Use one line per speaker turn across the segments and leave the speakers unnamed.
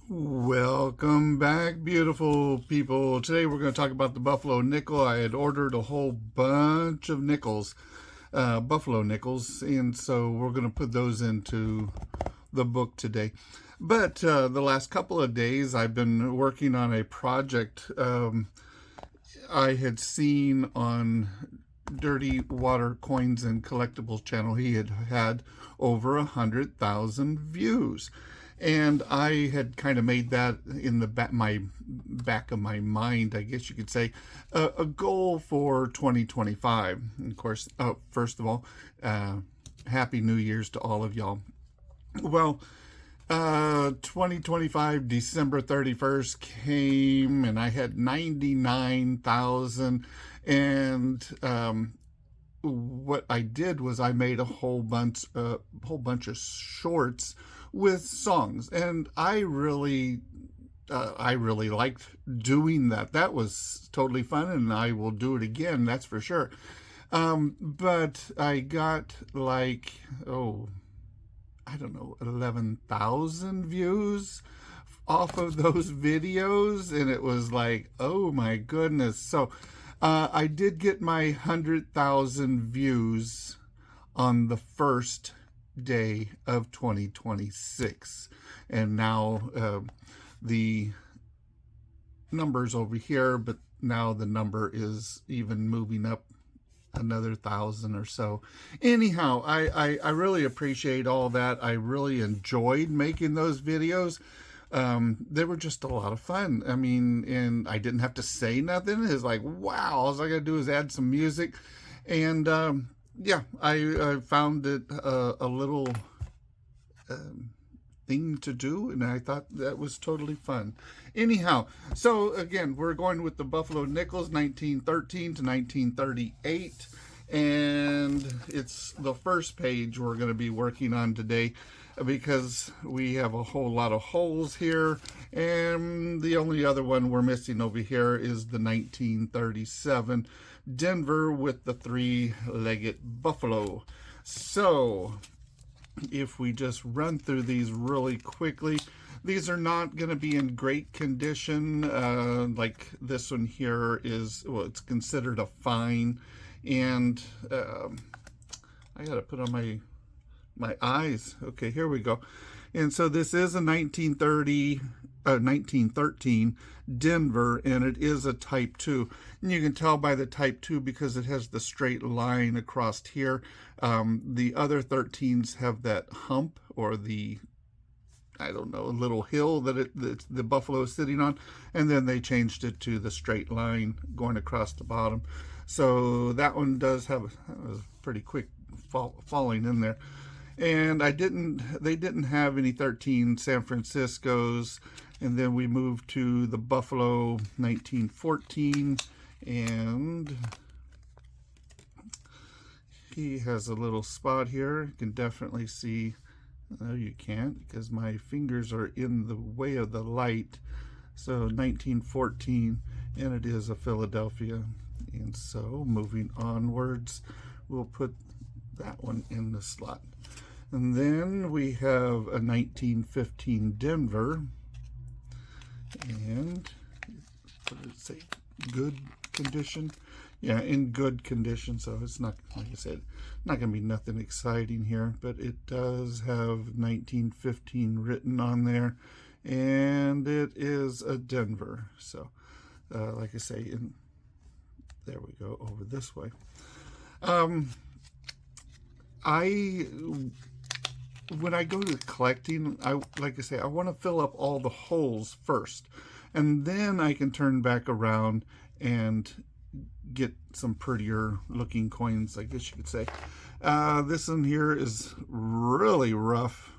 Welcome back, beautiful people. Today we're going to talk about the Buffalo nickel. I had ordered a whole bunch of nickels, Buffalo nickels, and so we're going to put those into the book today. But the last couple of days I've been working on a project I had seen on Dirty Water Coins and Collectibles channel. He had over 100,000 views, and I had kind of made that in the back of my mind, I guess you could say, a goal for 2025. And of course, first of all, Happy New Year's to all of y'all. Well, 2025 December 31st came and I had 99,000, and what I did was I made a whole bunch of shorts with songs, and I really liked doing that. That was totally fun, and I will do it again, that's for sure. But I got like, I don't know, 11,000 views off of those videos, and it was like, oh my goodness. So I did get my 100,000 views on the first day of 2026, and now the number's over here, but now the number is even moving up another 1,000 or so. Anyhow, I really appreciate all that. I really enjoyed making those videos. They were just a lot of fun. I mean, and I didn't have to say nothing. It's like, wow, all I gotta do is add some music. And yeah, I found it a little thing to do, and I thought that was totally fun. Anyhow, so again, we're going with the Buffalo Nickels, 1913 to 1938, and it's the first page we're going to be working on today because we have a whole lot of holes here, and the only other one we're missing over here is the 1937 Denver with the three-legged buffalo. So if we just run through these really quickly, these are not going to be in great condition. Like this one here is, well, it's considered a fine, and I got to put on my eyes. Okay, here we go. And so this is a 1913 Denver, and it is a Type 2. And you can tell by the Type 2 because it has the straight line across here. The other 13s have that hump, or the, I don't know, little hill that the buffalo is sitting on, and then they changed it to the straight line going across the bottom. So that one does have a pretty quick falling in there. And they didn't have any 13 San Franciscos. And then we moved to the Buffalo 1914, and he has a little spot here. You can definitely see, no, you can't because my fingers are in the way of the light. So 1914, and it is a Philadelphia. And so moving onwards, we'll put that one in the slot. And then we have a 1915 Denver, and what did it say? Good condition? Yeah, in good condition. So it's not, like I said, not going to be nothing exciting here, but it does have 1915 written on there, and it is a Denver. So like I say, there we go, over this way. When I go to collecting, like I say, I want to fill up all the holes first, and then I can turn back around and get some prettier looking coins, I guess you could say. This one here is really rough.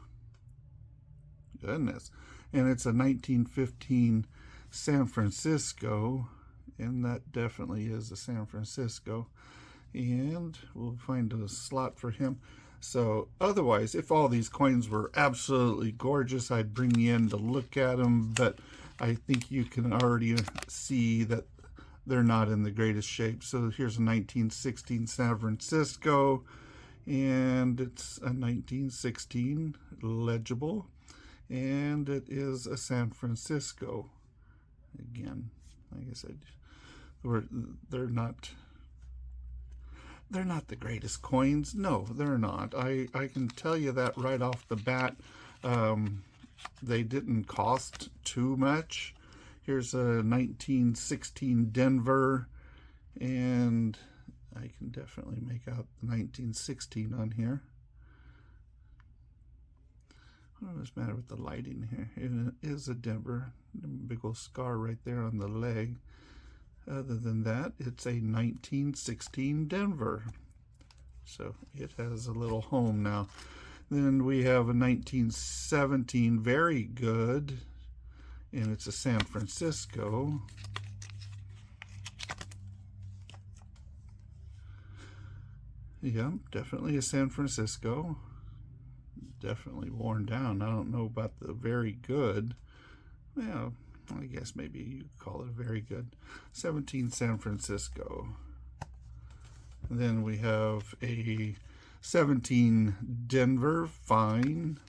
Goodness. And it's a 1915 San Francisco, and that definitely is a San Francisco. And we'll find a slot for him. So otherwise, if all these coins were absolutely gorgeous, I'd bring you in to look at them, but I think you can already see that they're not in the greatest shape. So here's a 1916 San Francisco, and it's a 1916 legible, And it is a San Francisco. Again, like I said, they're not the greatest coins. No, they're not. I can tell you that right off the bat. They didn't cost too much. Here's a 1916 Denver, and I can definitely make out the 1916 on here. What's the matter with the lighting here? It is a Denver. Big old scar right there on the leg. Other than that, it's a 1916 Denver. So it has a little home now. Then we have a 1917 Very Good, and it's a San Francisco. Yeah, definitely a San Francisco. Definitely worn down. I don't know about the Very Good. Well, I guess maybe you call it a Very Good. 17 San Francisco. And then we have a 17 Denver Fine.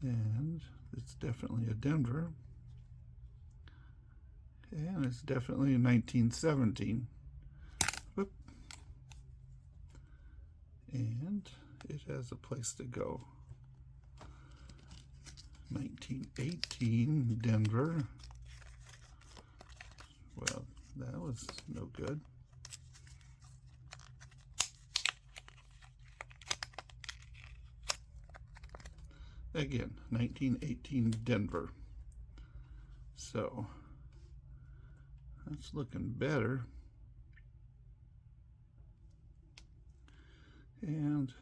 And it's definitely a Denver. And it's definitely a 1917. Whoop. And it has a place to go. 1918 Denver. Well, that was no good. Again, 1918 Denver. So that's looking better. And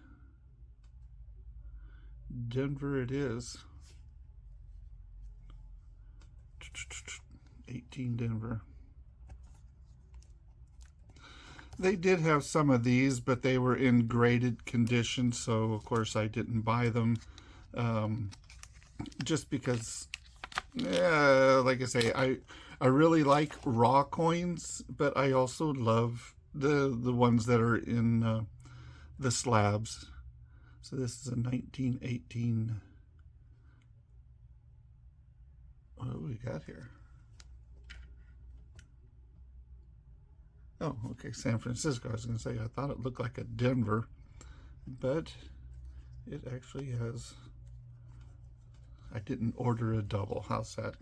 Denver it is. 18 Denver. They did have some of these, but they were in graded condition, so of course I didn't buy them. Just because, like I say, I really like raw coins, but I also love the ones that are in the slabs. So this is a 1918. What do we got here? Oh, okay, San Francisco. I was going to say, I thought it looked like a Denver, but it actually has, I didn't order a double. How's that?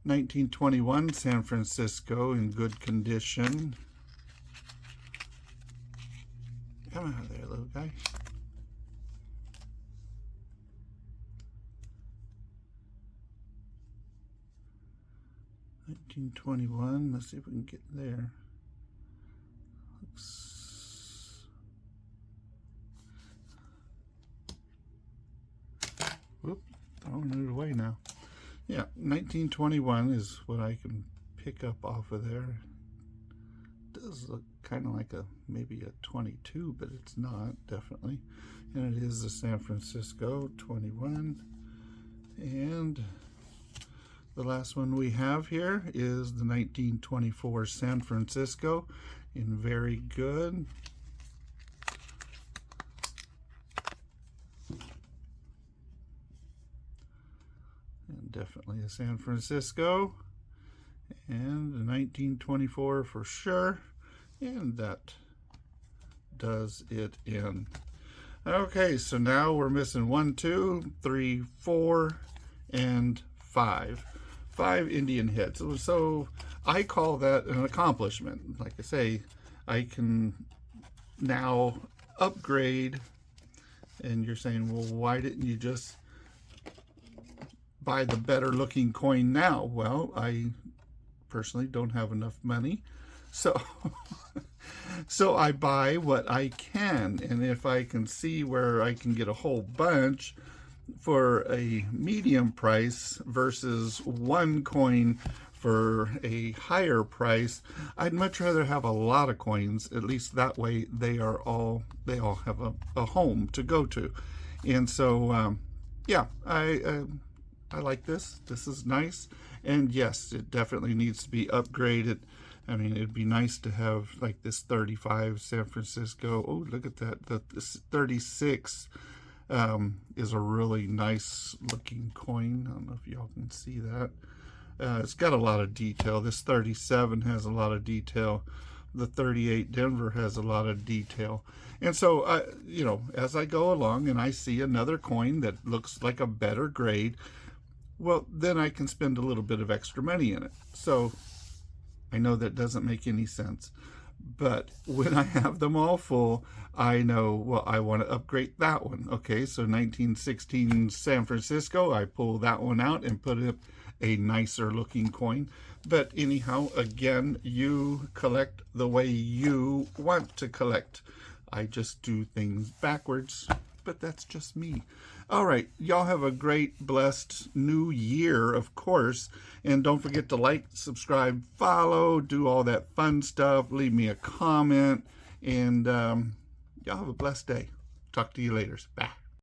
1921 San Francisco in good condition. Come out of there, little guy. $19.21. Let's see if we can get there. Whoop, throwing it away now. Yeah, 1921 is what I can pick up off of there. It does look kind of like maybe a 22, but it's not, definitely. And it is a San Francisco 21. And the last one we have here is the 1924 San Francisco in very good. And definitely a San Francisco. And the 1924 for sure. And that does it in. Okay, so now we're missing 1, 2, 3, 4, and 5. 5 Indian hits. So I call that an accomplishment. Like I say, I can now upgrade. And you're saying, well, why didn't you just buy the better looking coin now? Well, I personally don't have enough money. So so I buy what I can. And if I can see where I can get a whole bunch for a medium price versus one coin for a higher price, I'd much rather have a lot of coins. At least that way they all have a home to go to. And so yeah, I like this. This is nice. And yes, it definitely needs to be upgraded. I mean, it'd be nice to have like this 35 San Francisco. Oh, look at that. This 36 is a really nice looking coin. I don't know if y'all can see that. It's got a lot of detail. This 37 has a lot of detail. The 38 Denver has a lot of detail. And so, you know, as I go along and I see another coin that looks like a better grade, well, then I can spend a little bit of extra money in it. So I know that doesn't make any sense. But when I have them all full, I know, well, I want to upgrade that one. Okay, so 1916 San Francisco, I pull that one out and put up a nicer looking coin. But anyhow, again, you collect the way you want to collect. I just do things backwards, but that's just me. All right, y'all have a great, blessed new year, of course. And don't forget to like, subscribe, follow, do all that fun stuff. Leave me a comment. And y'all have a blessed day. Talk to you later. Bye.